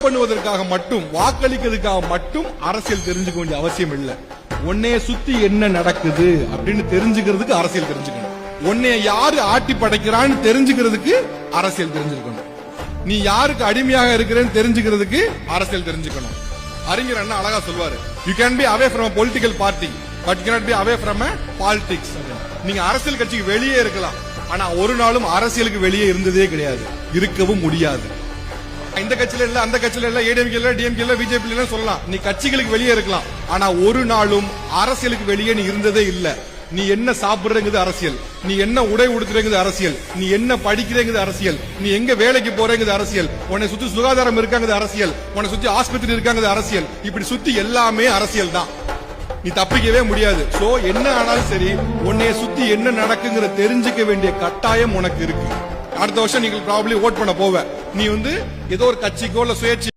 பண்ணுவதற்காக மட்டும் வாக்களிக்கிறதுக்காக மட்டும் அரசியல் தெரிஞ்சுக்க வேண்டிய அவசியம் இல்ல. உன்னைய சுத்தி என்ன நடக்குது அப்படின்னு தெரிஞ்சுக்கிறதுக்கு அரசியல் தெரிஞ்சுக்கணும். உன்னைய யாரு ஆட்டி படைக்கிறான்னு தெரிஞ்சுக்கிறதுக்கு அரசியல் தெரிஞ்சுக்கணும். நீ யாருக்கு அடிமையாக இருக்கிறேன்னு தெரிஞ்சுக்கிறதுக்கு அரசியல் தெரிஞ்சுக்கணும். அறிஞர் அண்ணா அழகா சொல்வாரு, you can be away from political party but cannot be away from politics. நீங்க அரசியல் கட்சிக்கு வெளியே இருக்கலாம், ஆனா ஒரு நாளும் அரசியலுக்கு வெளியே இருந்ததே கிடையாது, இருக்கவும் முடியாது. இந்த கட்சியில இல்ல, அந்த கட்சியில இல்ல, ஏடிஎம்கே இல்ல, டிஎம்கே இல்ல, பிஜேபி இல்ல சொல்லலாம். நீ கட்சிகளுக்கு வெளியே இருக்கலாம், ஆனா ஒரு நாளும் அரசியலுக்கு வெளியே நீ இருந்ததே இல்ல. நீ என்ன சாப்பிடுறங்கிறது அரசியல், நீ என்ன உடை உடுத்துறங்கிறது அரசியல், நீ என்ன படிக்கிறங்கிறது அரசியல், நீ எங்க வேலைக்கு போறங்கிறது அரசியல், உன்னை சுத்தி சுகாதாரம் இருக்காங்கிறது அரசியல், உன்னை சுத்தி ஆஸ்பத்திரி இருக்காங்கிறது அரசியல். இப்படி சுத்தி எல்லாமே அரசியல் தான். நீ தப்பிக்கவே முடியாது. சோ என்ன ஆனாலும் சரி, உன்னைய சுத்தி என்ன நடக்குங்கிற தெரிஞ்சுக்க வேண்டிய கட்டாயம் உனக்கு இருக்கு. அடுத்த வருஷம் நீங்க ப்ராபபிலி ஓட் பண்ண போவ. நீ ஏதோ ஒரு கட்சிக்கோ இல்ல சுயேட்சை